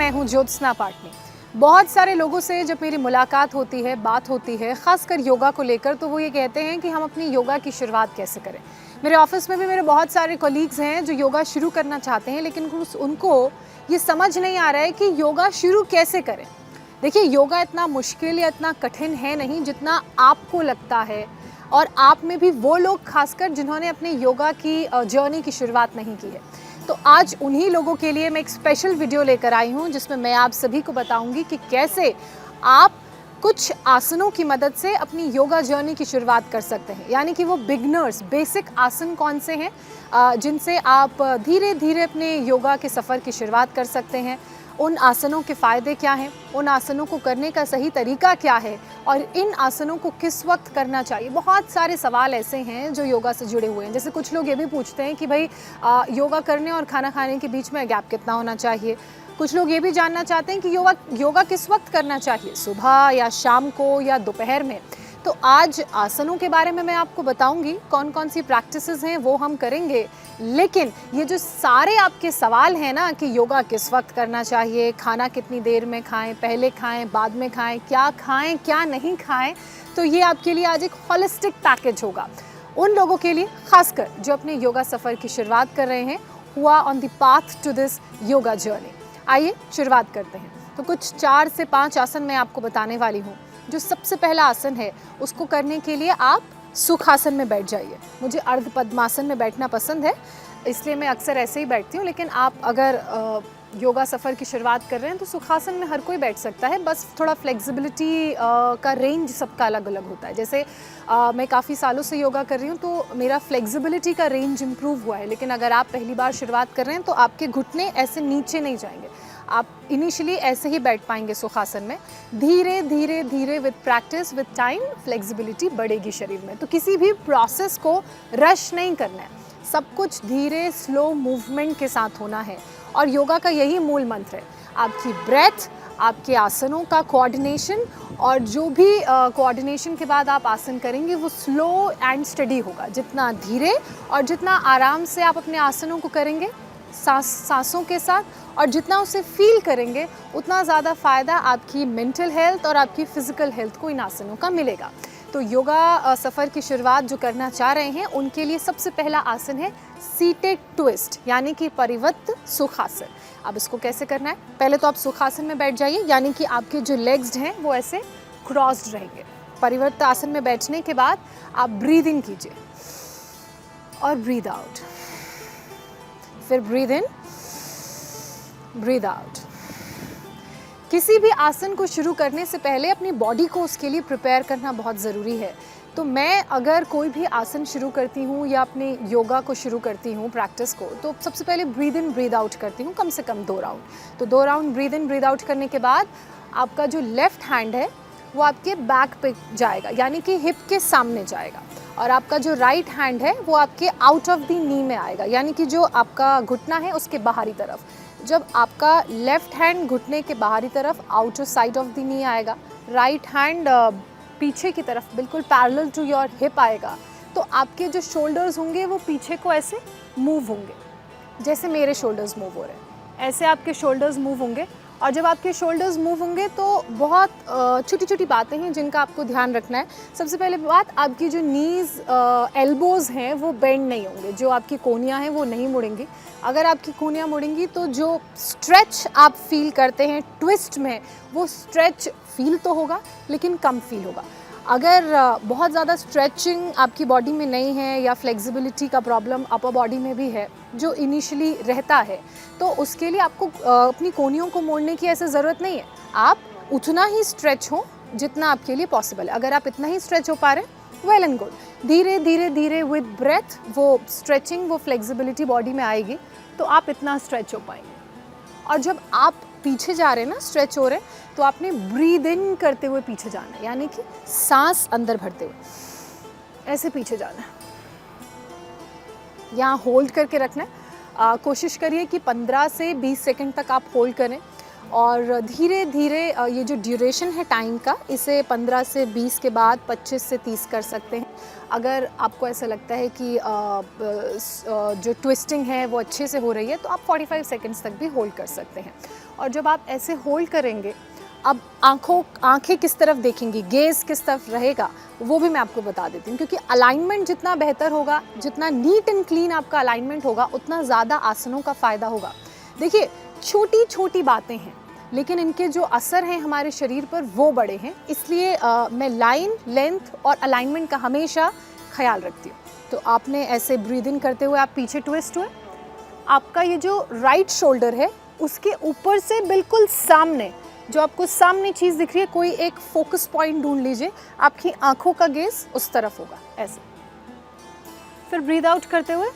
मैं हूँ ज्योत्सना पाटनी। बहुत सारे लोगों से जब मेरी मुलाकात होती है, बात होती है, ख़ासकर योगा को लेकर, तो वो ये कहते हैं कि हम अपनी योगा की शुरुआत कैसे करें। मेरे ऑफिस में भी मेरे बहुत सारे कलीग्स हैं जो योगा शुरू करना चाहते हैं, लेकिन उनको ये समझ नहीं आ रहा है कि योगा शुरू कैसे करें। देखिए, योगा इतना मुश्किल या इतना कठिन है नहीं जितना आपको लगता है, और आप में भी वो लोग खासकर जिन्होंने अपने योगा की जर्नी की शुरुआत नहीं की है। तो आज उन्हीं लोगों के लिए मैं एक स्पेशल वीडियो लेकर आई हूँ, जिसमें मैं आप सभी को बताऊंगी कि कैसे आप कुछ आसनों की मदद से अपनी योगा जर्नी की शुरुआत कर सकते हैं। यानी कि वो बिगनर्स बेसिक आसन कौन से हैं जिनसे आप धीरे धीरे अपने योगा के सफ़र की शुरुआत कर सकते हैं, उन आसनों के फ़ायदे क्या हैं, उन आसनों को करने का सही तरीका क्या है, और इन आसनों को किस वक्त करना चाहिए। बहुत सारे सवाल ऐसे हैं जो योगा से जुड़े हुए हैं। जैसे कुछ लोग ये भी पूछते हैं कि भाई योगा करने और खाना खाने के बीच में गैप कितना होना चाहिए। कुछ लोग ये भी जानना चाहते हैं कि योगा किस वक्त करना चाहिए, सुबह या शाम को या दोपहर में। तो आज आसनों के बारे में मैं आपको बताऊंगी, कौन कौन सी प्रैक्टिसेस हैं वो हम करेंगे। लेकिन ये जो सारे आपके सवाल हैं ना कि योगा किस वक्त करना चाहिए, खाना कितनी देर में खाएं, पहले खाएं, बाद में खाएं, क्या नहीं खाएं, तो ये आपके लिए आज एक होलिस्टिक पैकेज होगा उन लोगों के लिए, खासकर जो अपने योगा सफ़र की शुरुआत कर रहे हैं, हुआ on the path to this yoga journey. आइए शुरुआत करते हैं। तो कुछ 4 से 5 आसन मैं आपको बताने वाली हूँ। जो सबसे पहला आसन है, उसको करने के लिए आप सुखासन में बैठ जाइए। मुझे अर्ध पद्मासन में बैठना पसंद है, इसलिए मैं अक्सर ऐसे ही बैठती हूँ। लेकिन आप अगर योगा सफ़र की शुरुआत कर रहे हैं तो सुखासन में हर कोई बैठ सकता है। बस थोड़ा फ्लेक्सिबिलिटी का रेंज सबका अलग अलग होता है। जैसे मैं काफ़ी सालों से योगा कर रही हूँ तो मेरा फ्लेक्सिबिलिटी का रेंज इम्प्रूव हुआ है। लेकिन अगर आप पहली बार शुरुआत कर रहे हैं तो आपके घुटने ऐसे नीचे नहीं जाएंगे, आप इनिशियली ऐसे ही बैठ पाएंगे सुखासन में। धीरे धीरे धीरे with practice, with time, flexibility बढ़ेगी शरीर में। तो किसी भी प्रोसेस को रश नहीं करना है, सब कुछ धीरे स्लो मूवमेंट के साथ होना है। और योगा का यही मूल मंत्र है, आपकी ब्रेथ, आपके आसनों का कोऑर्डिनेशन, और जो भी कोऑर्डिनेशन के बाद आप आसन करेंगे वो स्लो एंड स्टडी होगा। जितना धीरे और जितना आराम से आप अपने आसनों को करेंगे सांसों के साथ, और जितना उसे फील करेंगे, उतना ज़्यादा फ़ायदा आपकी मेंटल हेल्थ और आपकी फ़िज़िकल हेल्थ को इन आसनों का मिलेगा। तो योगा सफ़र की शुरुआत जो करना चाह रहे हैं उनके लिए सबसे पहला आसन है सीटेड ट्विस्ट, यानी कि परिवृत्त सुखासन। अब इसको कैसे करना है, पहले तो आप सुखासन में बैठ जाइए, यानी कि आपके जो लेग्स हैं वो ऐसे क्रॉस्ड रहेंगे। परिवृत्त आसन में बैठने के बाद आप ब्रीद इन कीजिए और ब्रीद आउट, फिर ब्रीद इन, ब्रीद आउट। किसी भी आसन को शुरू करने से पहले अपनी बॉडी को उसके लिए प्रिपेयर करना बहुत ज़रूरी है। तो मैं अगर कोई भी आसन शुरू करती हूँ या अपने योगा को शुरू करती हूँ प्रैक्टिस को, तो सबसे पहले ब्रीद इन ब्रीद आउट करती हूँ, कम से कम 2 राउंड। तो 2 round breathe in breathe out करने के बाद आपका जो लेफ़्ट हैंड है वो आपके बैक पे जाएगा, यानी कि हिप के सामने जाएगा, और आपका जो राइट हैंड है वो आपके आउट ऑफ द नी में आएगा, यानी कि जो आपका घुटना है उसके बाहरी तरफ। जब आपका लेफ़्ट हैंड घुटने के बाहरी तरफ, outer side of the knee आएगा, राइट हैंड पीछे की तरफ बिल्कुल पैरेलल टू योर हिप आएगा, तो आपके जो शोल्डर्स होंगे वो पीछे को ऐसे मूव होंगे, जैसे मेरे शोल्डर्स मूव हो रहे हैं, ऐसे आपके शोल्डर्स मूव होंगे। और जब आपके शोल्डर्स मूव होंगे तो बहुत छोटी छोटी बातें हैं जिनका आपको ध्यान रखना है। सबसे पहले बात, आपकी जो नीज़ एल्बोज़ हैं वो बेंड नहीं होंगे, जो आपकी कोहनियाँ हैं वो नहीं मुड़ेंगी। अगर आपकी कोहनियाँ मुड़ेंगी तो जो स्ट्रेच आप फील करते हैं ट्विस्ट में, वो स्ट्रेच फील तो होगा लेकिन कम फील होगा। अगर बहुत ज़्यादा स्ट्रेचिंग आपकी बॉडी में नहीं है या फ्लेक्सिबिलिटी का प्रॉब्लम अपर बॉडी में भी है जो इनिशियली रहता है, तो उसके लिए आपको अपनी कोहनियों को मोड़ने की ऐसे ज़रूरत नहीं है। आप उतना ही स्ट्रेच हो जितना आपके लिए पॉसिबल है। अगर आप इतना ही स्ट्रेच हो पा रहे हैं, वेल एंड गुड। धीरे धीरे धीरे विद ब्रेथ वो स्ट्रेचिंग, वो फ्लेक्सिबिलिटी बॉडी में आएगी तो आप इतना स्ट्रेच हो पाएंगे। और जब आप पीछे जा रहे हैं ना, स्ट्रेच हो रहे हैं, तो आपने ब्रीद इन करते हुए पीछे जाना है, यानी कि सांस अंदर भरते हुए ऐसे पीछे जाना है। यहाँ होल्ड करके रखना है। कोशिश करिए कि 15 से 20 सेकंड तक आप होल्ड करें, और धीरे धीरे ये जो ड्यूरेशन है टाइम का, इसे 15 से 20 के बाद 25 से 30 कर सकते हैं। अगर आपको ऐसा लगता है कि जो ट्विस्टिंग है वो अच्छे से हो रही है तो आप 45 सेकंड्स तक भी होल्ड कर सकते हैं। और जब आप ऐसे होल्ड करेंगे, अब आंखें किस तरफ देखेंगी, गेज़ किस तरफ रहेगा, वो भी मैं आपको बता देती हूँ। क्योंकि अलाइनमेंट जितना बेहतर होगा, जितना नीट एंड क्लीन आपका अलाइनमेंट होगा, उतना ज़्यादा आसनों का फ़ायदा होगा। देखिए, छोटी छोटी बातें हैं लेकिन इनके जो असर हैं हमारे शरीर पर वो बड़े हैं, इसलिए मैं लाइन, लेंथ और अलाइनमेंट का हमेशा ख्याल रखती हूँ। तो आपने ऐसे ब्रीद इन करते हुए आप पीछे ट्विस्ट हुए, आपका ये जो राइट शोल्डर है उसके ऊपर से बिल्कुल सामने, जो आपको सामने चीज़ दिख रही है, कोई एक फोकस पॉइंट ढूंढ लीजिए, आपकी आंखों का गेज उस तरफ होगा, ऐसे। फिर ब्रीद आउट करते हुए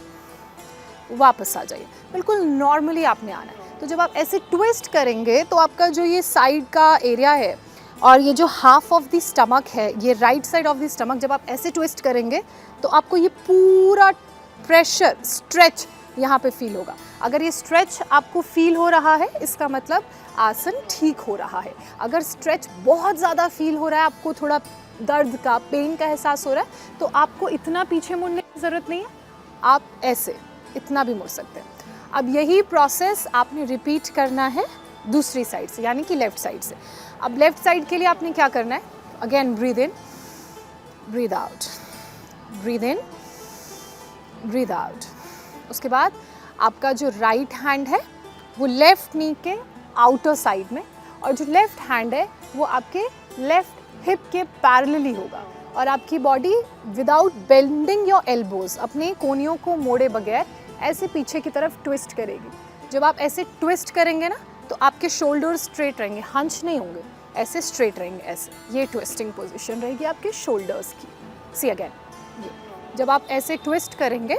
वापस आ जाइए, बिल्कुल नॉर्मली आपने आना है। तो जब आप ऐसे ट्विस्ट करेंगे तो आपका जो ये साइड का एरिया है और ये जो हाफ ऑफ द स्टमक है, ये right side of the stomach, जब आप ऐसे ट्विस्ट करेंगे तो आपको ये पूरा प्रेशर, स्ट्रेच यहाँ पे फील होगा। अगर ये स्ट्रेच आपको फील हो रहा है, इसका मतलब आसन ठीक हो रहा है। अगर स्ट्रेच बहुत ज़्यादा फील हो रहा है, आपको थोड़ा दर्द का, पेन का एहसास हो रहा है, तो आपको इतना पीछे मुड़ने की ज़रूरत नहीं है, आप ऐसे इतना भी मुड़ सकते हैं। अब यही प्रोसेस आपने रिपीट करना है दूसरी साइड से, यानी कि लेफ़्ट साइड से। अब लेफ़्ट साइड के लिए आपने क्या करना है, again breathe in, breathe out, breathe in, breathe out. उसके बाद आपका जो राइट हैंड है वो लेफ़्ट नी के आउटर साइड में, और जो लेफ़्ट हैंड है वो आपके लेफ़्ट हिप के पैरेलली होगा, और आपकी body without bending your elbows, अपने कोहनियों को मोड़े बगैर ऐसे पीछे की तरफ ट्विस्ट करेगी। जब आप ऐसे ट्विस्ट करेंगे ना तो आपके शोल्डर स्ट्रेट रहेंगे, हंच नहीं होंगे, ऐसे स्ट्रेट रहेंगे, ऐसे। ये ट्विस्टिंग पोजीशन रहेगी आपके शोल्डर्स की। सी अगेन, ये जब आप ऐसे ट्विस्ट करेंगे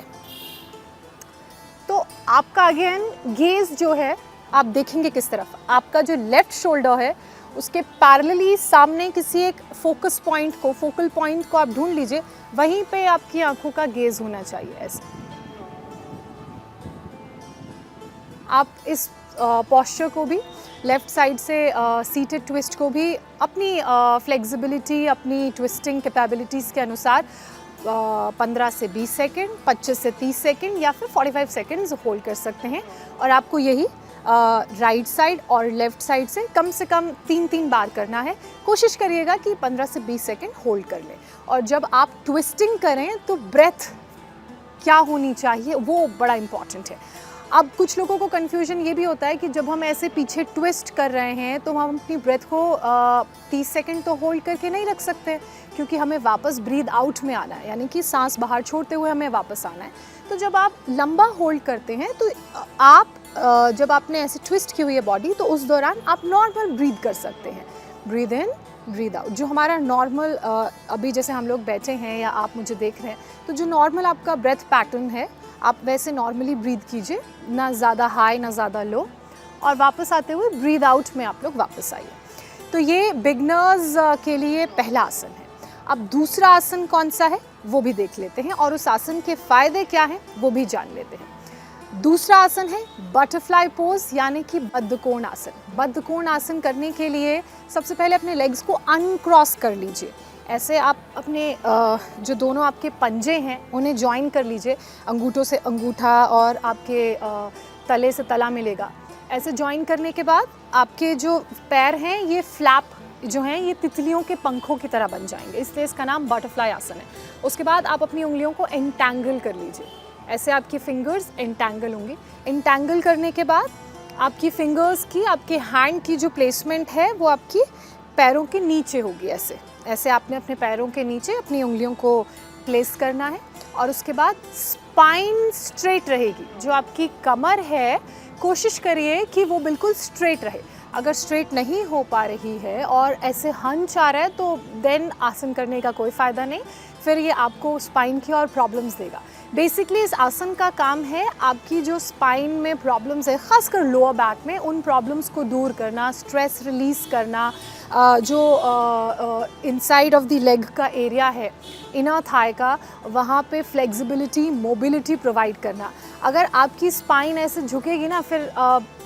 तो आपका अगेन गेज जो है आप देखेंगे किस तरफ, आपका जो लेफ्ट शोल्डर है उसके पैरेलली सामने किसी एक फोकस पॉइंट को, फोकल पॉइंट को आप ढूंढ लीजिए, वहीं पे आपकी आंखों का गेज होना चाहिए, ऐसे। आप इस पॉस्चर को भी, लेफ़्ट साइड से सीटेड ट्विस्ट को भी अपनी फ्लेक्सिबिलिटी, अपनी ट्विस्टिंग कैपेबिलिटीज़ के अनुसार 15 से 20 सेकंड, 25 से 30 सेकंड या फिर 45 सेकंड्स होल्ड कर सकते हैं। और आपको यही राइट साइड और लेफ़्ट साइड से कम 3 बार करना है। कोशिश करिएगा कि 15 से 20 सेकंड होल्ड कर लें। और जब आप ट्विस्टिंग करें तो ब्रेथ क्या होनी चाहिए वो बड़ा इम्पॉर्टेंट है। अब कुछ लोगों को कन्फ्यूजन ये भी होता है कि जब हम ऐसे पीछे ट्विस्ट कर रहे हैं तो हम अपनी ब्रेथ को 30 सेकंड तो होल्ड करके नहीं रख सकते, क्योंकि हमें वापस ब्रीद आउट में आना है, यानी कि सांस बाहर छोड़ते हुए हमें वापस आना है। तो जब आप लंबा होल्ड करते हैं तो आप जब आपने ऐसे ट्विस्ट की हुई है बॉडी, तो उस दौरान आप नॉर्मल ब्रीद कर सकते हैं, ब्रीद इन, ब्रीद आउट। जो हमारा नॉर्मल अभी जैसे हम लोग बैठे हैं या आप मुझे देख रहे हैं, तो जो नॉर्मल आपका ब्रेथ पैटर्न है आप वैसे नॉर्मली ब्रीद कीजिए, ना ज़्यादा हाई ना ज़्यादा लो, और वापस आते हुए ब्रीद आउट में आप लोग वापस आइए। तो ये बिगनर्स के लिए पहला आसन है। अब दूसरा आसन कौन सा है वो भी देख लेते हैं, और उस आसन के फ़ायदे क्या हैं वो भी जान लेते हैं। दूसरा आसन है बटरफ्लाई पोज, यानी कि बद्धकोण आसन। बद्धकोण आसन करने के लिए सबसे पहले अपने लेग्स को अनक्रॉस कर लीजिए। ऐसे आप अपने जो दोनों आपके पंजे हैं उन्हें जॉइन कर लीजिए, अंगूठों से अंगूठा और आपके तले से तला मिलेगा। ऐसे जॉइन करने के बाद आपके जो पैर हैं ये फ्लैप जो हैं ये तितलियों के पंखों की तरह बन जाएंगे, इसलिए इसका नाम बटरफ्लाई आसन है। उसके बाद आप अपनी उंगलियों को एंटैंगल कर लीजिए, ऐसे आपकी फिंगर्स एंटैंगल होंगी। एंटैंगल करने के बाद आपकी फिंगर्स की, आपके हैंड की जो प्लेसमेंट है वो आपकी पैरों के नीचे होगी, ऐसे ऐसे आपने अपने पैरों के नीचे अपनी उंगलियों को प्लेस करना है। और उसके बाद स्पाइन स्ट्रेट रहेगी, जो आपकी कमर है कोशिश करिए कि वो बिल्कुल स्ट्रेट रहे। अगर स्ट्रेट नहीं हो पा रही है और ऐसे हंच आ रहा है तो देन आसन करने का कोई फ़ायदा नहीं, फिर ये आपको स्पाइन की और प्रॉब्लम्स देगा। बेसिकली इस आसन का काम है आपकी जो स्पाइन में प्रॉब्लम्स है, ख़ासकर लोअर बैक में, उन प्रॉब्लम्स को दूर करना, स्ट्रेस रिलीज़ करना, जो इनसाइड ऑफ द लेग का एरिया है, इनर थाई का, वहाँ पे फ्लेक्सिबिलिटी, मोबिलिटी प्रोवाइड करना। अगर आपकी स्पाइन ऐसे झुकेगी ना, फिर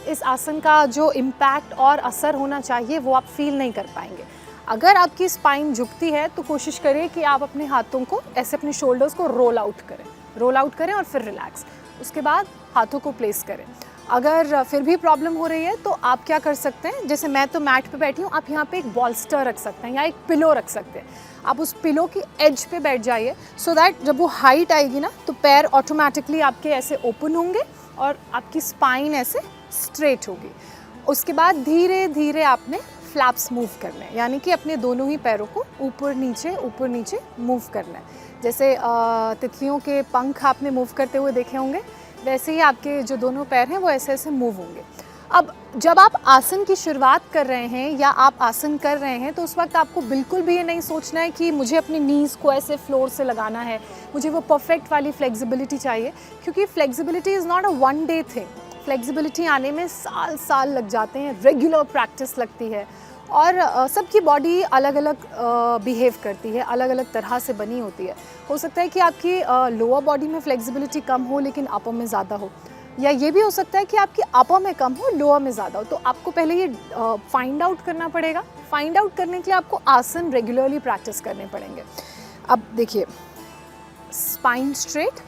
इस आसन का जो इम्पैक्ट और असर होना चाहिए वो आप फील नहीं कर पाएंगे। अगर आपकी स्पाइन झुकती है तो कोशिश करिए कि आप अपने हाथों को ऐसे अपने शोल्डर्स को रोल आउट करें और फिर रिलैक्स। उसके बाद हाथों को प्लेस करें अगर फिर भी प्रॉब्लम हो रही है तो आप क्या कर सकते हैं, जैसे मैं तो मैट पे बैठी हूँ, आप यहाँ पे एक बॉल्स्टर रख सकते हैं या एक पिलो रख सकते हैं। आप उस पिलो की एज पे बैठ जाइए, सो दैट जब वो हाइट आएगी ना तो पैर ऑटोमेटिकली आपके ऐसे ओपन होंगे और आपकी स्पाइन ऐसे स्ट्रेट होगी। उसके बाद धीरे धीरे आपने फ्लैप्स मूव करने हैं, यानी कि अपने दोनों ही पैरों को ऊपर नीचे मूव करना है। जैसे तितलियों के पंख आपने मूव करते हुए देखे होंगे, वैसे ही आपके जो दोनों पैर हैं वो ऐसे ऐसे मूव होंगे। अब जब आप आसन की शुरुआत कर रहे हैं या आप आसन कर रहे हैं तो उस वक्त आपको बिल्कुल भी ये नहीं सोचना है कि मुझे अपनी नीज़ को ऐसे फ्लोर से लगाना है, मुझे वो परफेक्ट वाली फ्लेक्सिबिलिटी चाहिए, क्योंकि flexibility is not a one day thing. Flexibility आने में साल लग जाते हैं, रेगुलर प्रैक्टिस लगती है और सबकी बॉडी अलग अलग बिहेव करती है, अलग अलग तरह से बनी होती है। हो सकता है कि आपकी लोअर बॉडी में फ्लेक्सिबिलिटी कम हो लेकिन अपर में ज़्यादा हो, या ये भी हो सकता है कि आपकी अपर में कम हो लोअर में ज़्यादा हो। तो आपको पहले ये फाइंड आउट करना पड़ेगा। फाइंड आउट करने के लिए आपको आसन रेगुलरली प्रैक्टिस करने पड़ेंगे। अब देखिए, spine straight,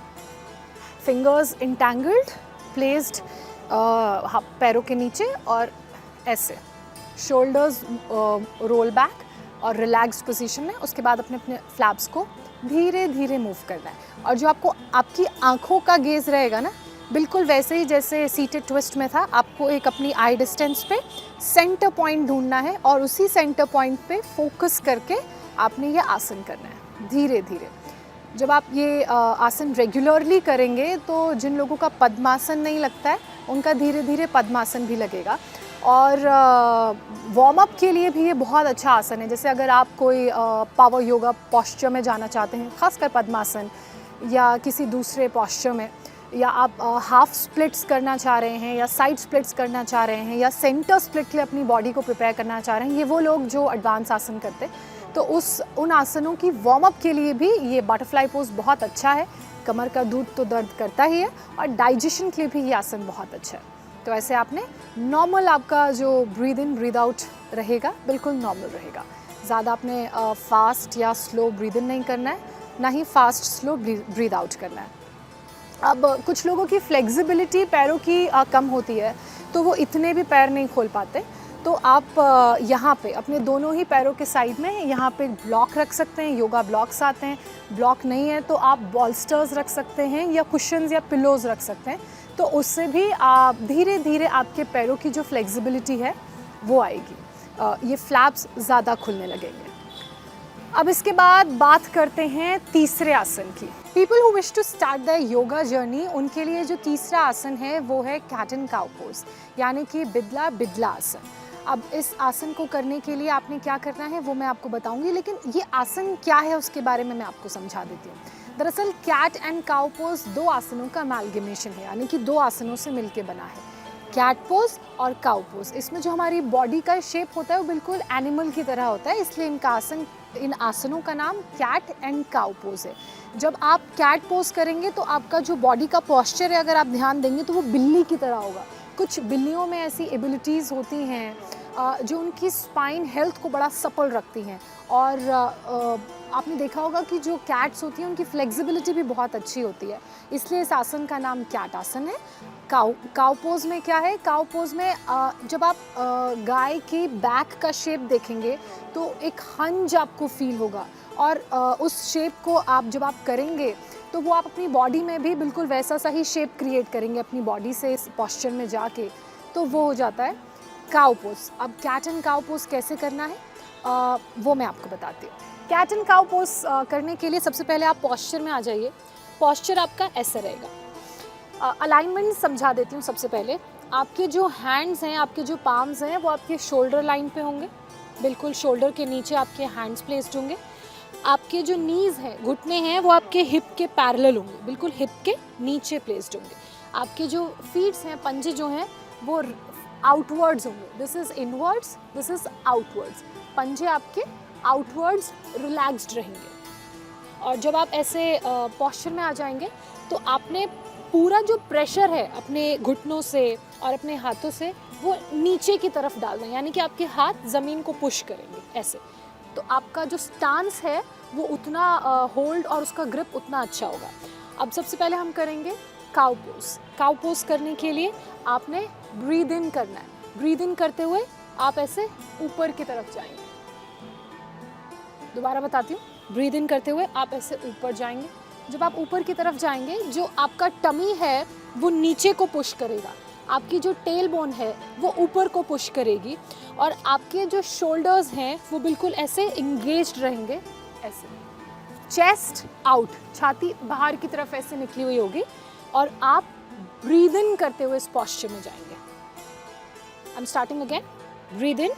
fingers entangled, placed पैरों के नीचे और ऐसे, शोल्डर्स रोल बैक और रिलैक्स्ड पोजीशन में। उसके बाद अपने अपने फ्लैप्स को धीरे धीरे मूव करना है और जो आपको आपकी आंखों का गेज रहेगा ना, बिल्कुल वैसे ही जैसे सीटेड ट्विस्ट में था, आपको एक अपनी आई डिस्टेंस पे सेंटर पॉइंट ढूंढना है और उसी सेंटर पॉइंट पे फोकस करके आपने ये आसन करना है धीरे धीरे। जब आप ये आसन रेगुलरली करेंगे तो जिन लोगों का पद्मासन नहीं लगता है उनका धीरे धीरे पद्मासन भी लगेगा। और वार्म अप के लिए भी ये बहुत अच्छा आसन है। जैसे अगर आप कोई पावर योगा पोस्चर में जाना चाहते हैं, खासकर पद्मासन या किसी दूसरे पोस्चर में, या आप हाफ स्प्लिट्स करना चाह रहे हैं या साइड स्प्लिट्स करना चाह रहे हैं या सेंटर स्प्लिट के लिए अपनी बॉडी को प्रिपेयर करना चाह रहे हैं, ये वो लोग जो एडवांस आसन करते हैं, तो उन आसनों की वार्म अप के लिए भी ये बटरफ्लाई पोज बहुत अच्छा है। कमर का दूध तो दर्द करता ही है और डाइजेशन के लिए भी ये आसन बहुत अच्छा है। तो ऐसे आपने नॉर्मल, आपका जो ब्रीद इन ब्रीद आउट रहेगा बिल्कुल नॉर्मल रहेगा। ज़्यादा आपने फास्ट या स्लो ब्रीद इन नहीं करना है, ना ही फास्ट स्लो ब्रीद आउट करना है। अब कुछ लोगों की फ्लेक्सिबिलिटी पैरों की कम होती है तो वो इतने भी पैर नहीं खोल पाते, तो आप यहाँ पे अपने दोनों ही पैरों के साइड में यहाँ पे ब्लॉक रख सकते हैं। योगा ब्लॉक्स आते हैं। ब्लॉक नहीं है तो आप बॉल्स्टर्स रख सकते हैं या कुशन्स या पिलोज रख सकते हैं, तो उससे भी आप धीरे धीरे आपके पैरों की जो फ्लेक्सिबिलिटी है वो आएगी, ये फ्लैप्स ज़्यादा खुलने लगेंगे। अब इसके बाद बात करते हैं तीसरे आसन की। People who wish to start the yoga journey, उनके लिए जो तीसरा आसन है वो है कैट एंड काउ पोज, यानी कि बिदला बिदला आसन। अब इस आसन को करने के लिए आपने क्या करना है वो मैं आपको बताऊंगी, लेकिन ये आसन क्या है उसके बारे में मैं आपको समझा देती हूँ। दरअसल कैट एंड काउ पोज दो आसनों का अमैलगमेशन है, यानी कि दो आसनों से मिलके बना है, कैट पोज और काउ पोज। इसमें जो हमारी बॉडी का शेप होता है वो बिल्कुल एनिमल की तरह होता है, इसलिए इन आसनों का नाम कैट एंड काउ पोज है। जब आप कैट पोज करेंगे तो आपका जो बॉडी का पोस्चर है, अगर आप ध्यान देंगे तो वो बिल्ली की तरह होगा। कुछ बिल्लियों में ऐसी एबिलिटीज़ होती हैं जो उनकी स्पाइन हेल्थ को बड़ा सपल रखती हैं, और आपने देखा होगा कि जो कैट्स होती हैं उनकी फ्लेक्सिबिलिटी भी बहुत अच्छी होती है, इसलिए इस आसन का नाम कैट आसन है। काउ पोज में क्या है, काउ पोज में जब आप गाय की बैक का शेप देखेंगे तो एक हंज आपको फील होगा, और उस शेप को आप जब आप करेंगे तो वो आप अपनी बॉडी में भी बिल्कुल वैसा सा ही शेप क्रिएट करेंगे अपनी बॉडी से इस पोस्चर में जाके, तो वो हो जाता है काउ पोज। अब कैट एंड काउ पोज कैसे करना है वो मैं आपको बताती हूँ। कैट एंड काउ पोज करने के लिए सबसे पहले आप पोस्चर में आ जाइए। पोस्चर आपका ऐसा रहेगा। अलाइनमेंट समझा देती हूँ। सबसे पहले आपके जो हैंड्स हैं, आपके जो पाम्स हैं वो आपके शोल्डर लाइन पे होंगे, बिल्कुल शोल्डर के नीचे आपके हैंड्स प्लेस्ड होंगे। आपके जो नीज़ हैं, घुटने हैं, वो आपके हिप के पैरेलल होंगे, बिल्कुल हिप के नीचे प्लेस्ड होंगे। आपके जो फीट्स हैं, पंजे जो हैं वो आउटवर्ड्स होंगे, this is inwards, this is outwards. पंजे आपके आउटवर्ड्स रिलैक्स्ड रहेंगे। और जब आप ऐसे पोस्चर में आ जाएंगे तो आपने पूरा जो प्रेशर है अपने घुटनों से और अपने हाथों से वो नीचे की तरफ डालना है, यानी कि आपके हाथ ज़मीन को पुश करेंगे ऐसे, तो आपका जो स्टांस है वो उतना होल्ड और उसका ग्रिप उतना अच्छा होगा। अब सबसे पहले हम करेंगे काउ पोज। काउ पोज करने के लिए आपने ब्रीद इन करना है। ब्रीद इन करते हुए आप ऐसे ऊपर की तरफ जाएंगे। दोबारा बताती हूँ, ब्रीद इन करते हुए आप ऐसे ऊपर जाएंगे। जब आप ऊपर की तरफ जाएंगे, जो आपका टमी है वो नीचे को पुश करेगा, आपकी जो टेल बोन है वो ऊपर को पुश करेगी, और आपके जो शोल्डर्स हैं वो बिल्कुल ऐसे इंगेज्ड रहेंगे, ऐसे। चेस्ट आउट, छाती बाहर की तरफ ऐसे निकली हुई होगी, और आप ब्रीद इन करते हुए इस पोस्चर में जाएंगे। I am starting again. Breathe in,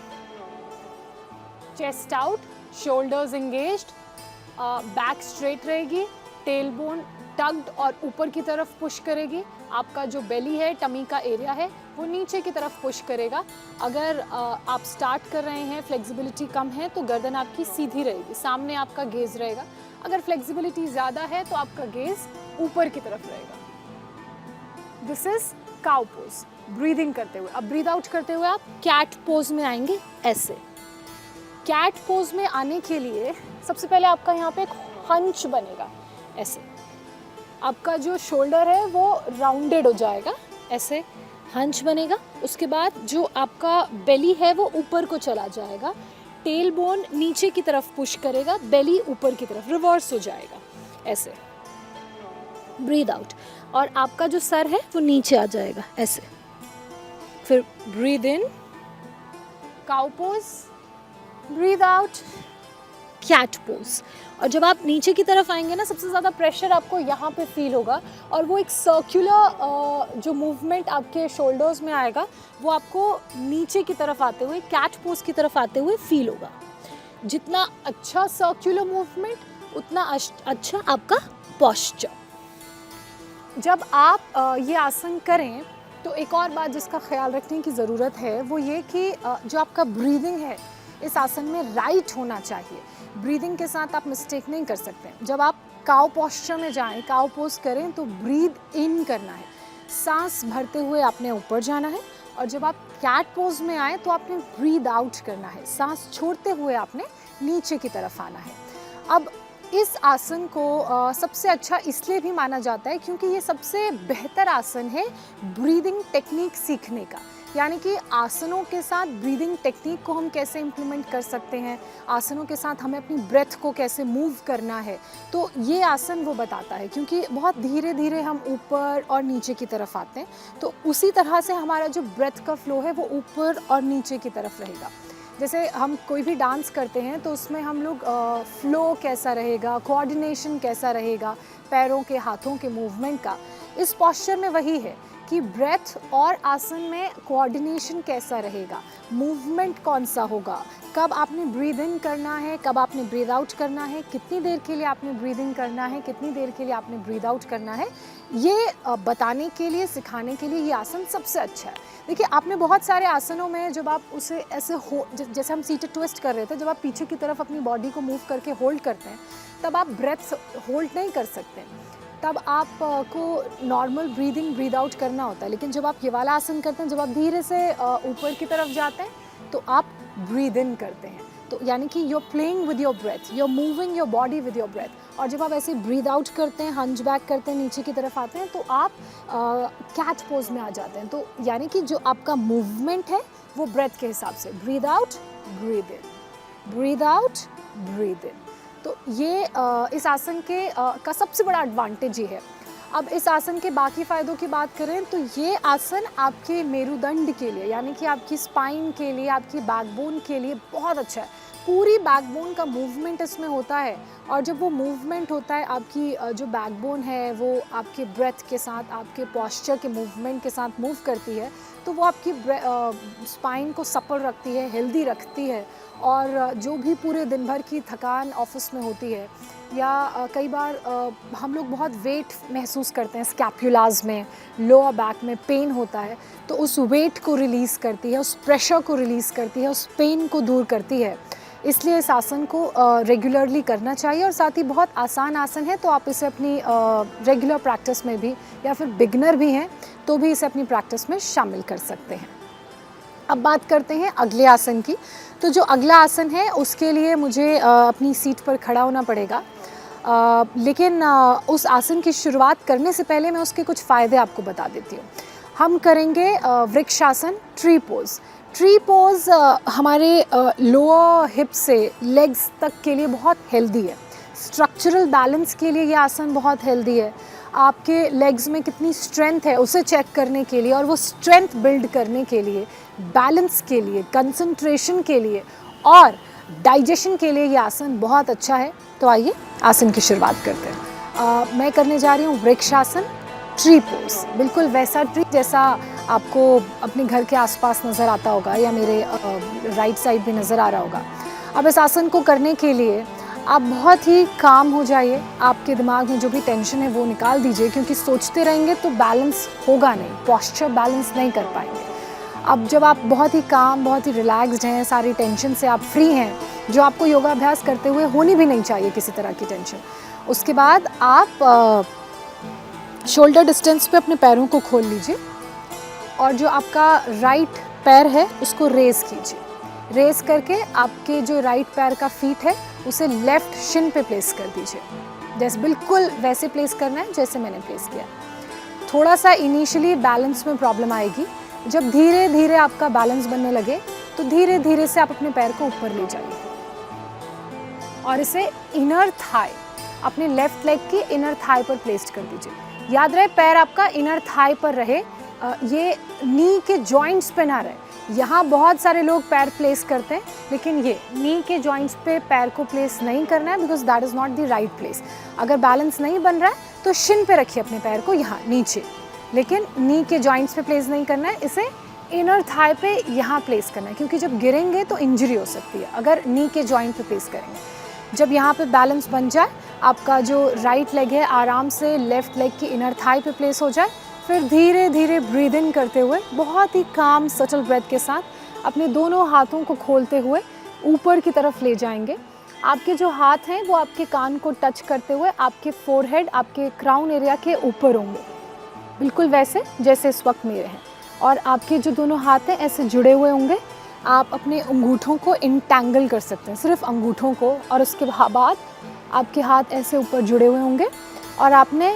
chest out, shoulders engaged, back straight रहेगी, टेल बोन टग्ड और ऊपर की तरफ पुश करेगी। आपका जो बेली है, टमी का एरिया है, वो नीचे की तरफ पुश करेगा। अगर आप स्टार्ट कर रहे हैं, फ्लेक्सिबिलिटी कम है, तो गर्दन आपकी सीधी रहेगी, सामने आपका गेज रहेगा। अगर फ्लेक्सिबिलिटी ज़्यादा है तो आपका गेज ऊपर की तरफ रहेगा। This is cow pose, breathing करते हुए। अब ब्रीद आउट करते हुए आप कैट पोज में आएंगे, ऐसे। कैट पोज में आने के लिए सबसे पहले आपका यहाँ पे एक हंच बनेगा, ऐसे। आपका जो शोल्डर है वो राउंडेड हो जाएगा, ऐसे हंच बनेगा। उसके बाद जो आपका बेली है वो ऊपर को चला जाएगा, टेल बोन नीचे की तरफ पुश करेगा, बेली ऊपर की तरफ रिवर्स हो जाएगा, ऐसे। ब्रीद आउट, और आपका जो सर है वो नीचे आ जाएगा, ऐसे। फिर breathe in, cow pose, breathe out, cat pose. और जब आप नीचे की तरफ आएंगे ना, सबसे ज़्यादा प्रेशर आपको यहाँ पे फील होगा, और वो एक सर्कुलर जो मूवमेंट आपके शोल्डर्स में आएगा वो आपको नीचे की तरफ आते हुए, कैट पोज की तरफ आते हुए फील होगा। जितना अच्छा सर्कुलर मूवमेंट उतना अच्छा आपका पोस्चर। जब आप ये आसन करें तो एक और बात जिसका ख्याल रखने की ज़रूरत है वो ये कि जो आपका ब्रीदिंग है इस आसन में राइट होना चाहिए। ब्रीदिंग के साथ आप मिस्टेक नहीं कर सकते। जब आप काउ पोस्चर में जाएं, काउ पोज करें, तो ब्रीद इन करना है, सांस भरते हुए आपने ऊपर जाना है। और जब आप कैट पोज में आए तो आपने ब्रीद आउट करना है, सांस छोड़ते हुए आपने नीचे की तरफ आना है। अब इस आसन को सबसे अच्छा इसलिए भी माना जाता है क्योंकि ये सबसे बेहतर आसन है ब्रीदिंग टेक्निक सीखने का। यानी कि आसनों के साथ ब्रीदिंग टेक्निक को हम कैसे इम्प्लीमेंट कर सकते हैं, आसनों के साथ हमें अपनी ब्रेथ को कैसे मूव करना है, तो ये आसन वो बताता है। क्योंकि बहुत धीरे धीरे हम ऊपर और नीचे की तरफ आते हैं, तो उसी तरह से हमारा जो ब्रेथ का फ्लो है वो ऊपर और नीचे की तरफ रहेगा। जैसे हम कोई भी डांस करते हैं तो उसमें हम लोग फ्लो कैसा रहेगा, कोऑर्डिनेशन कैसा रहेगा, पैरों के, हाथों के मूवमेंट का, इस पोस्चर में वही है कि ब्रेथ और आसन में कोऑर्डिनेशन कैसा रहेगा, मूवमेंट कौन सा होगा, कब आपने ब्रीद इन करना है, कब आपने ब्रीद आउट करना है, कितनी देर के लिए आपने ब्रीद इन करना है, कितनी देर के लिए आपने ब्रीद आउट करना है, ये बताने के लिए, सिखाने के लिए ये आसन सबसे अच्छा है। देखिए, आपने बहुत सारे आसनों में जब आप उसे ऐसे जैसे हम सीटेड ट्विस्ट कर रहे थे, जब आप पीछे की तरफ अपनी बॉडी को मूव करके होल्ड करते हैं तब आप ब्रेथ होल्ड नहीं कर सकते, तब आपको नॉर्मल ब्रीदिंग ब्रीद आउट करना होता है। लेकिन जब आप ये वाला आसन करते हैं, जब आप धीरे से ऊपर की तरफ जाते हैं तो आप ब्रीद इन करते हैं, तो यानी कि you are playing with your breath, you are moving your body with your breath. और जब आप ऐसे ब्रीद आउट करते हैं, हंच बैक करते हैं, नीचे की तरफ आते हैं, तो आप कैट पोज में आ जाते हैं। तो यानी कि जो आपका मूवमेंट है वो ब्रेथ के हिसाब से, breathe out, breathe in, breathe out, breathe in. तो ये इस आसन के का सबसे बड़ा एडवांटेज ये है। अब इस आसन के बाकी फ़ायदों की बात करें तो ये आसन आपके मेरुदंड के लिए, यानी कि आपकी स्पाइन के लिए, आपकी बैकबोन के लिए बहुत अच्छा है। पूरी बैकबोन का मूवमेंट इसमें होता है, और जब वो मूवमेंट होता है, आपकी जो बैकबोन है वो आपके ब्रेथ के साथ, आपके पोस्चर के मूवमेंट के साथ मूव करती है, तो वो आपकी स्पाइन को सपल रखती है, हेल्दी रखती है। और जो भी पूरे दिन भर की थकान ऑफिस में होती है, या कई बार हम लोग बहुत वेट महसूस करते हैं, स्कैपुलाज में, लोअर बैक में पेन होता है, तो उस वेट को रिलीज़ करती है, उस प्रेशर को रिलीज़ करती है, उस पेन को दूर करती है। इसलिए इस आसन को रेगुलरली करना चाहिए, और साथ ही बहुत आसान आसन है, तो आप इसे अपनी रेगुलर प्रैक्टिस में भी, या फिर बिगनर भी हैं तो भी इसे अपनी प्रैक्टिस में शामिल कर सकते हैं। अब बात करते हैं अगले आसन की। तो जो अगला आसन है उसके लिए मुझे अपनी सीट पर खड़ा होना पड़ेगा। लेकिन उस आसन की शुरुआत करने से पहले मैं उसके कुछ फ़ायदे आपको बता देती हूँ। हम करेंगे vrikshasana, tree pose. Tree pose हमारे लोअर हिप से लेग्स तक के लिए बहुत हेल्दी है। स्ट्रक्चरल बैलेंस के लिए ये आसन बहुत हेल्दी है। आपके लेग्स में कितनी स्ट्रेंथ है उसे चेक करने के लिए और वो स्ट्रेंथ बिल्ड करने के लिए, बैलेंस के लिए, कंसंट्रेशन के लिए और डाइजेशन के लिए ये आसन बहुत अच्छा है। तो आइए आसन की शुरुआत करते हैं। मैं करने जा रही हूँ वृक्षासन, ट्री पोज। बिल्कुल वैसा ट्री जैसा आपको अपने घर के आसपास नज़र आता होगा या मेरे राइट साइड भी नज़र आ रहा होगा। अब इस आसन को करने के लिए आप बहुत ही काम हो जाइए। आपके दिमाग में जो भी टेंशन है वो निकाल दीजिए, क्योंकि सोचते रहेंगे तो बैलेंस होगा नहीं, पोस्चर बैलेंस नहीं कर पाएंगे। अब जब आप बहुत ही काम, बहुत ही रिलैक्स्ड हैं, सारी टेंशन से आप फ्री हैं, जो आपको योगाभ्यास करते हुए होनी भी नहीं चाहिए किसी तरह की टेंशन, उसके बाद आप शोल्डर डिस्टेंस पे अपने पैरों को खोल लीजिए और जो आपका राइट पैर है उसको रेज़ कीजिए। रेज़ करके आपके जो राइट पैर का फीट है उसे लेफ़्ट शिन पे प्लेस कर दीजिए। जैसे बिल्कुल वैसे प्लेस करना है जैसे मैंने प्लेस किया। थोड़ा सा इनिशियली बैलेंस में प्रॉब्लम आएगी। जब धीरे धीरे आपका बैलेंस बनने लगे तो धीरे धीरे से आप अपने पैर को ऊपर ले जाइए और इसे इनर थाई, अपने लेफ़्ट लेग की इनर थाई पर प्लेस कर दीजिए। याद रहे पैर आपका इनर थाई पर रहे, ये नी के जॉइंट्स पे ना रहे। यहाँ बहुत सारे लोग पैर प्लेस करते हैं, लेकिन ये नी के जॉइंट्स पे पैर को प्लेस नहीं करना है, because that is not the right place. अगर बैलेंस नहीं बन रहा है तो शिन पे रखिए अपने पैर को यहाँ नीचे, लेकिन नी के जॉइंट्स पे प्लेस नहीं करना है। इसे इनर थाई पे यहाँ प्लेस करना है, क्योंकि जब गिरेंगे तो इंजरी हो सकती है अगर नी के जॉइंट पे प्लेस करेंगे। जब यहाँ पे बैलेंस बन जाए, आपका जो राइट लेग है आराम से लेफ़्ट लेग की इनर थाई पे प्लेस हो जाए, फिर धीरे धीरे ब्रीद इन करते हुए बहुत ही काम सटल ब्रेथ के साथ अपने दोनों हाथों को खोलते हुए ऊपर की तरफ ले जाएंगे। आपके जो हाथ हैं वो आपके कान को टच करते हुए आपके फोरहेड, आपके क्राउन एरिया के ऊपर होंगे, बिल्कुल वैसे जैसे इस वक्त मेरे हैं। और आपके जो दोनों हाथ हैं ऐसे जुड़े हुए होंगे। आप अपने अंगूठों को इंटैंगल कर सकते हैं, सिर्फ अंगूठों को, और उसके बाद आपके हाथ ऐसे ऊपर जुड़े हुए होंगे और आपने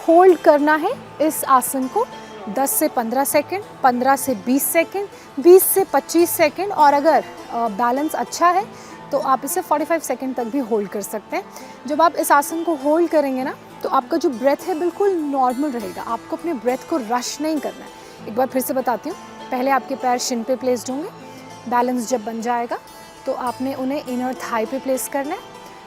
होल्ड करना है इस आसन को 10 से 15 सेकंड, 15 से 20 सेकंड, 20 से 25 सेकंड, और अगर बैलेंस अच्छा है तो आप इसे 45 सेकंड तक भी होल्ड कर सकते हैं। जब आप इस आसन को होल्ड करेंगे ना तो आपका जो ब्रेथ है बिल्कुल नॉर्मल रहेगा। आपको अपने ब्रेथ को रश नहीं करना है। एक बार फिर से बताती हूँ। पहले आपके पैर शिन पे प्लेस्ड होंगे। बैलेंस जब बन जाएगा तो आपने उन्हें इनर थाई पे प्लेस करना है,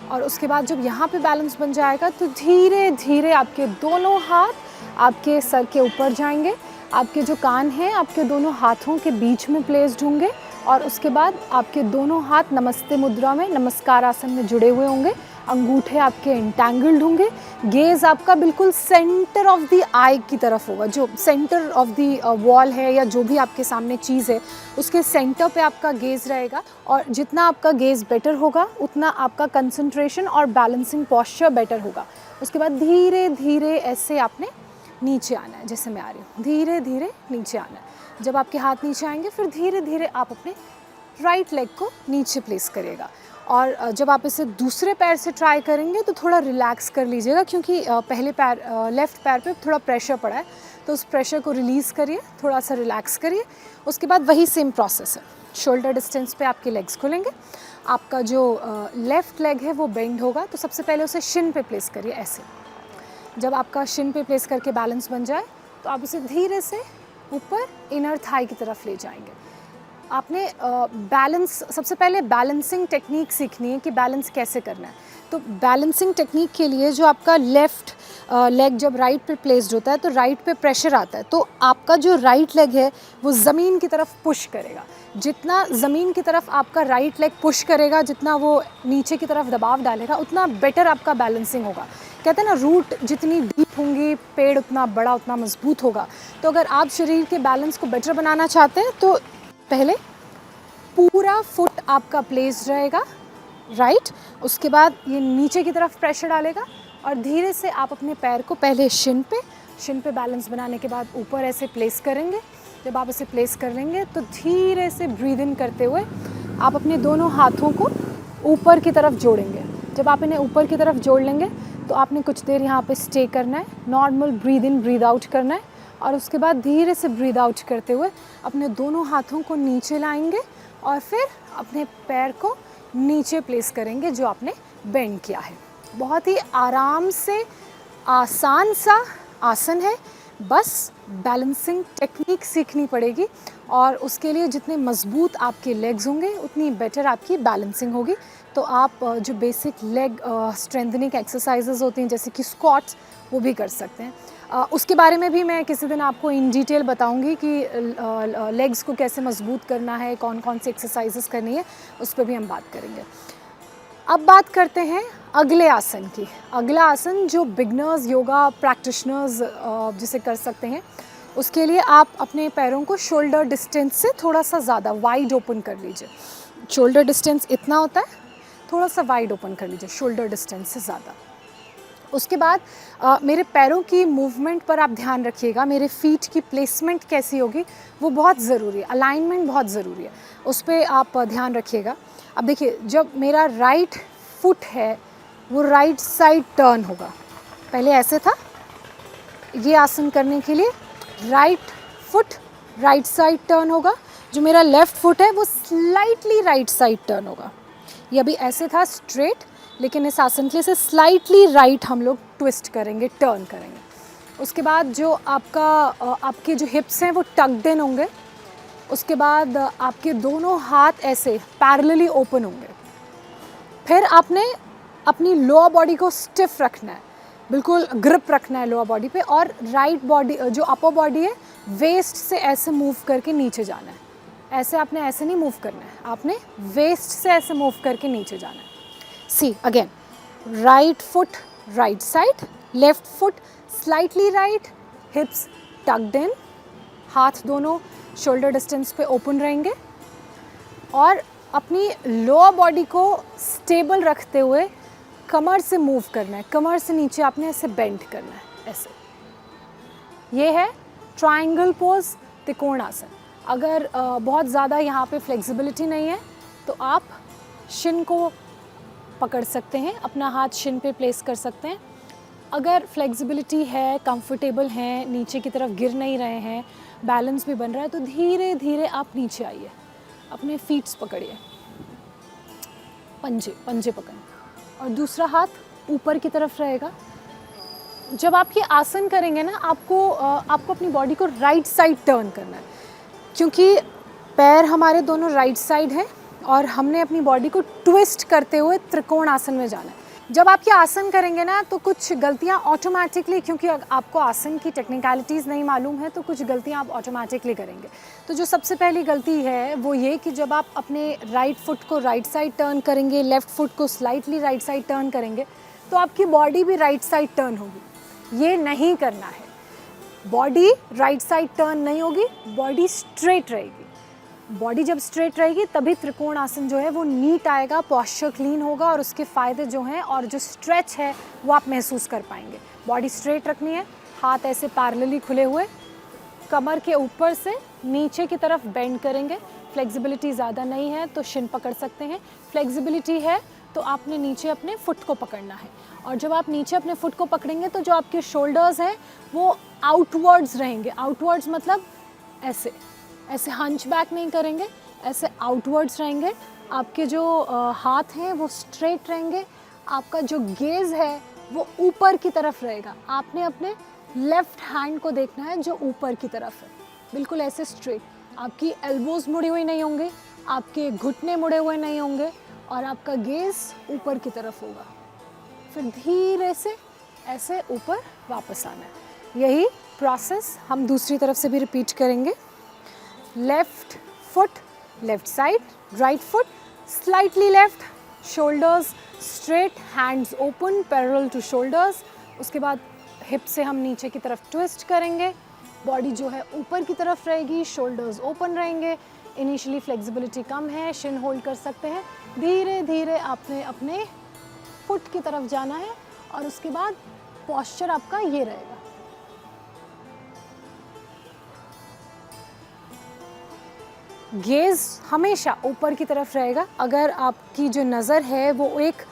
और उसके बाद जब यहाँ पे बैलेंस बन जाएगा तो धीरे धीरे आपके दोनों हाथ आपके सर के ऊपर जाएंगे। आपके जो कान हैं आपके दोनों हाथों के बीच में प्लेस्ड होंगे, और उसके बाद आपके दोनों हाथ नमस्ते मुद्रा में, नमस्कार आसन में जुड़े हुए होंगे। अंगूठे आपके इंटैंगल्ड होंगे। गेज़ आपका बिल्कुल सेंटर ऑफ द आई की तरफ होगा। जो सेंटर ऑफ द वॉल है या जो भी आपके सामने चीज़ है उसके सेंटर पे आपका गेज़ रहेगा, और जितना आपका गेज़ बेटर होगा उतना आपका कंसंट्रेशन और बैलेंसिंग पोस्चर बेटर होगा। उसके बाद धीरे धीरे ऐसे आपने नीचे आना है, जैसे मैं आ रही हूँ, धीरे धीरे नीचे आना है। जब आपके हाथ नीचे आएंगे फिर धीरे धीरे आप अपने राइट लेग को नीचे प्लेस करिएगा। और जब आप इसे दूसरे पैर से ट्राई करेंगे तो थोड़ा रिलैक्स कर लीजिएगा, क्योंकि पहले पैर लेफ़्ट पैर पे थोड़ा प्रेशर पड़ा है, तो उस प्रेशर को रिलीज़ करिए, थोड़ा सा रिलैक्स करिए। उसके बाद वही सेम प्रोसेस है। शोल्डर डिस्टेंस पे आपके लेग्स खोलेंगे। आपका जो लेफ़्ट लेग है वो बेंड होगा, तो सबसे पहले उसे शिन पे प्लेस करिए ऐसे। जब आपका शिन पे प्लेस करके बैलेंस बन जाए तो आप उसे धीरे से ऊपर इनर थाई की तरफ ले जाएंगे। आपने बैलेंस, सबसे पहले बैलेंसिंग टेक्निक सीखनी है कि बैलेंस कैसे करना है। तो बैलेंसिंग टेक्निक के लिए जो आपका लेफ़्ट लेग जब राइट पे प्लेस्ड होता है तो राइट पे प्रेशर आता है, तो आपका जो राइट लेग है वो ज़मीन की तरफ पुश करेगा। जितना ज़मीन की तरफ आपका राइट लेग पुश करेगा, जितना वो नीचे की तरफ दबाव डालेगा, उतना बेटर आपका बैलेंसिंग होगा। कहते हैं ना, रूट जितनी डीप होंगी पेड़ उतना बड़ा, उतना मजबूत होगा। तो अगर आप शरीर के बैलेंस को बेटर बनाना चाहते हैं तो पहले पूरा फुट आपका प्लेस्ड रहेगा राइट, उसके बाद ये नीचे की तरफ प्रेशर डालेगा, और धीरे से आप अपने पैर को पहले शिन पे बैलेंस बनाने के बाद ऊपर ऐसे प्लेस करेंगे। जब आप इसे प्लेस कर लेंगे तो धीरे से ब्रीद इन करते हुए आप अपने दोनों हाथों को ऊपर की तरफ जोड़ेंगे। जब आप इन्हें ऊपर की तरफ जोड़ लेंगे तो आपने कुछ देर यहाँ पे स्टे करना है, normal breathe in breathe out करना है और उसके बाद धीरे से ब्रीद आउट करते हुए अपने दोनों हाथों को नीचे लाएंगे और फिर अपने पैर को नीचे प्लेस करेंगे जो आपने बेंड किया है। बहुत ही आराम से आसान सा आसन है, बस बैलेंसिंग टेक्निक सीखनी पड़ेगी और उसके लिए जितने मज़बूत आपके लेग्स होंगे उतनी बेटर आपकी बैलेंसिंग होगी। तो आप जो बेसिक लेग स्ट्रेंथनिंग एक्सरसाइजेज होती हैं जैसे कि स्क्वाट्स वो भी कर सकते हैं। उसके बारे में भी मैं किसी दिन आपको इन डिटेल बताऊंगी कि लेग्स को कैसे मजबूत करना है, कौन कौन सी एक्सरसाइजेस करनी है, उस पर भी हम बात करेंगे। अब बात करते हैं अगले आसन की। अगला आसन जो बिगनर्स योगा प्रैक्टिशनर्स जिसे कर सकते हैं, उसके लिए आप अपने पैरों को शोल्डर डिस्टेंस से थोड़ा सा ज़्यादा वाइड ओपन कर लीजिए। शोल्डर डिस्टेंस इतना होता है, थोड़ा सा वाइड ओपन कर लीजिए शोल्डर डिस्टेंस से ज़्यादा। उसके बाद मेरे पैरों की मूवमेंट पर आप ध्यान रखिएगा, मेरे फीट की प्लेसमेंट कैसी होगी वो बहुत ज़रूरी है, अलाइनमेंट बहुत ज़रूरी है, उस पर आप ध्यान रखिएगा। अब देखिए, जब मेरा राइट फुट है वो राइट साइड टर्न होगा। पहले ऐसे था, ये आसन करने के लिए right foot right side turn होगा, जो मेरा लेफ़्ट फुट है वो स्लाइटली राइट साइड टर्न होगा। ये अभी ऐसे था स्ट्रेट, लेकिन इस आसन के लिए से स्लाइटली राइट हम लोग ट्विस्ट करेंगे, टर्न करेंगे। उसके बाद जो आपके जो हिप्स हैं वो टक्ड इन होंगे। उसके बाद आपके दोनों हाथ ऐसे पैरेलली ओपन होंगे। फिर आपने अपनी लोअर बॉडी को स्टिफ रखना है, बिल्कुल ग्रिप रखना है लोअर बॉडी पे, और राइट बॉडी जो अपर बॉडी है वेस्ट से ऐसे मूव करके नीचे जाना है। ऐसे आपने ऐसे नहीं मूव करना है, आपने वेस्ट से ऐसे मूव करके नीचे जाना है। See again, right foot right side, left foot slightly right, hips tucked in, हाथ दोनों शोल्डर डिस्टेंस पे ओपन रहेंगे और अपनी लोअर बॉडी को स्टेबल रखते हुए कमर से मूव करना है, कमर से नीचे आपने ऐसे बेंड करना है, ऐसे। ये है ट्रायंगल पोज, त्रिकोण आसन। अगर बहुत ज़्यादा यहाँ पे फ्लेक्सिबिलिटी नहीं है तो आप शिन को पकड़ सकते हैं, अपना हाथ शिन पे प्लेस कर सकते हैं। अगर फ्लेक्सिबिलिटी है, कंफर्टेबल हैं, नीचे की तरफ गिर नहीं रहे हैं, बैलेंस भी बन रहा है, तो धीरे धीरे आप नीचे आइए, अपने फीट्स पकड़िए, पंजे पकड़ें और दूसरा हाथ ऊपर की तरफ रहेगा। जब आप ये आसन करेंगे ना, आपको अपनी बॉडी को राइट साइड टर्न करना है, क्योंकि पैर हमारे दोनों राइट साइड हैं और हमने अपनी बॉडी को ट्विस्ट करते हुए त्रिकोण आसन में जाना है। जब आप ये आसन करेंगे ना तो कुछ गलतियाँ ऑटोमेटिकली, क्योंकि आपको आसन की टेक्निकलिटीज़ नहीं मालूम है, तो कुछ गलतियाँ आप ऑटोमेटिकली करेंगे। तो जो सबसे पहली गलती है वो ये कि जब आप अपने राइट फुट को राइट साइड टर्न करेंगे, लेफ़्ट फुट को स्लाइटली राइट साइड टर्न करेंगे, तो आपकी बॉडी भी राइट साइड टर्न होगी। ये नहीं करना है, बॉडी राइट साइड टर्न नहीं होगी, बॉडी स्ट्रेट रहेगी। बॉडी जब स्ट्रेट रहेगी तभी त्रिकोण आसन जो है वो नीट आएगा, पॉस्चर क्लीन होगा और उसके फ़ायदे जो हैं और जो स्ट्रेच है वो आप महसूस कर पाएंगे। बॉडी स्ट्रेट रखनी है, हाथ ऐसे पैरेलली खुले हुए, कमर के ऊपर से नीचे की तरफ बेंड करेंगे। फ्लेक्सिबिलिटी ज़्यादा नहीं है तो शिन पकड़ सकते हैं, फ्लेक्सिबिलिटी है तो आपने नीचे अपने फुट को पकड़ना है। और जब आप नीचे अपने फुट को पकड़ेंगे तो जो आपके शोल्डर्स हैं वो आउटवर्ड्स रहेंगे। आउटवर्ड्स मतलब ऐसे ऐसे हंच बैक नहीं करेंगे, ऐसे आउटवर्ड्स रहेंगे। आपके जो हाथ हैं वो स्ट्रेट रहेंगे, आपका जो गेज़ है वो ऊपर की तरफ रहेगा। आपने अपने लेफ़्ट हैंड को देखना है जो ऊपर की तरफ है, बिल्कुल ऐसे स्ट्रेट। आपकी एल्बोज़ मुड़ी हुई नहीं होंगे, आपके घुटने मुड़े हुए नहीं होंगे और आपका गेज़ ऊपर की तरफ होगा। फिर धीरे से ऐसे ऊपर वापस आना है। यही प्रोसेस हम दूसरी तरफ से भी रिपीट करेंगे। Left foot left side, right foot slightly left, shoulders straight, hands open parallel to shoulders. उसके बाद हिप से हम नीचे की तरफ ट्विस्ट करेंगे, बॉडी जो है ऊपर की तरफ रहेगी, शोल्डर्स ओपन रहेंगे। इनिशियली फ्लेक्सिबिलिटी कम है, शिन होल्ड कर सकते हैं। धीरे धीरे आपने अपने फुट की तरफ जाना है और उसके बाद पॉस्चर आपका ये रहेगा। गेज़ हमेशा ऊपर की तरफ रहेगा। अगर आपकी जो नज़र है वो एक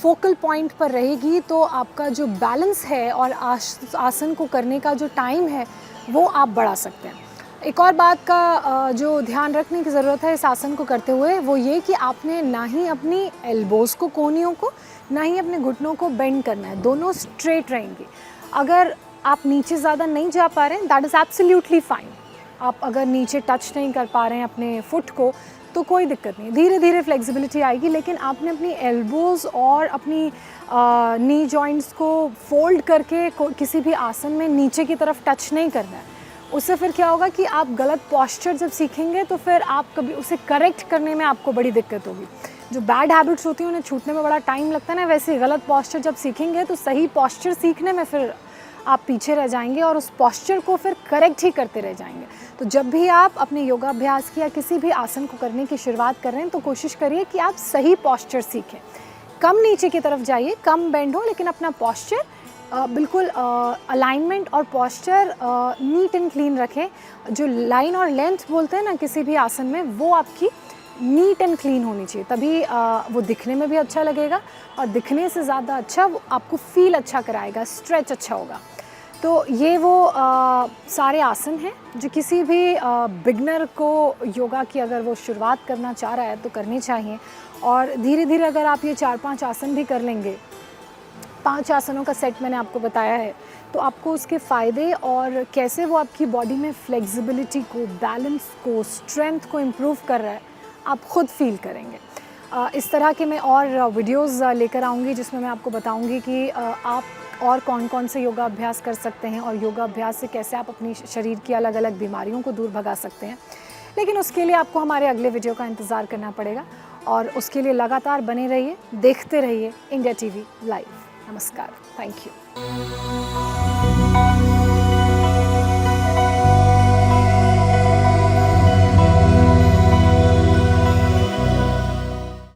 फोकल पॉइंट पर रहेगी तो आपका जो बैलेंस है और आसन को करने का जो टाइम है वो आप बढ़ा सकते हैं। एक और बात का जो ध्यान रखने की ज़रूरत है इस आसन को करते हुए वो ये कि आपने ना ही अपनी एल्बोज़ को, कोहनियों को, ना ही अपने घुटनों को बेंड करना है, दोनों स्ट्रेट रहेंगे। अगर आप नीचे ज़्यादा नहीं जा पा रहे हैं दैट इज़ एब्सोल्युटली फाइन। आप अगर नीचे टच नहीं कर पा रहे हैं अपने फुट को तो कोई दिक्कत नहीं, धीरे धीरे फ्लेक्सिबिलिटी आएगी, लेकिन आपने अपनी एल्बोज़ और अपनी नी जॉइंट्स को फोल्ड करके किसी भी आसन में नीचे की तरफ टच नहीं करना है। उससे फिर क्या होगा कि आप गलत पॉस्चर जब सीखेंगे तो फिर आप कभी उसे करेक्ट करने में आपको बड़ी दिक्कत होगी। जो बैड हैबिट्स होती हैं उन्हें छूटने में बड़ा टाइम लगता है ना, वैसे गलत पॉस्चर जब सीखेंगे तो सही पॉस्चर सीखने में फिर आप पीछे रह जाएंगे और उस पॉस्चर को फिर करेक्ट ही करते रह जाएंगे। तो जब भी आप अपने योगाभ्यास की या किसी भी आसन को करने की शुरुआत कर रहे हैं तो कोशिश करिए कि आप सही पॉस्चर सीखें। कम नीचे की तरफ जाइए, कम बेंड हो, लेकिन अपना पॉस्चर बिल्कुल अलाइनमेंट और पॉस्चर नीट एंड क्लीन रखें। जो लाइन और लेंथ बोलते हैं ना किसी भी आसन में, वो आपकी नीट एंड क्लीन होनी चाहिए, तभी वो दिखने में भी अच्छा लगेगा और दिखने से ज़्यादा अच्छा वो आपको फील अच्छा कराएगा, स्ट्रेच अच्छा होगा। तो ये वो सारे आसन हैं जो किसी भी बिगनर को योगा की अगर वो शुरुआत करना चाह रहा है तो करनी चाहिए। और धीरे धीरे अगर आप ये 4-5 आसन भी कर लेंगे, 5 आसनों का सेट मैंने आपको बताया है, तो आपको उसके फ़ायदे और कैसे वो आपकी बॉडी में फ्लेक्सिबिलिटी को, बैलेंस को, स्ट्रेंथ को इम्प्रूव कर रहा है आप ख़ुद फील करेंगे। इस तरह के मैं और वीडियोज़ लेकर आऊँगी जिसमें मैं आपको बताऊँगी कि आप और कौन कौन से योगा अभ्यास कर सकते हैं और योगा अभ्यास से कैसे आप अपनी शरीर की अलग अलग बीमारियों को दूर भगा सकते हैं। लेकिन उसके लिए आपको हमारे अगले वीडियो का इंतज़ार करना पड़ेगा और उसके लिए लगातार बने रहिए, देखते रहिए इंडिया टीवी लाइव। नमस्कार, थैंक यू।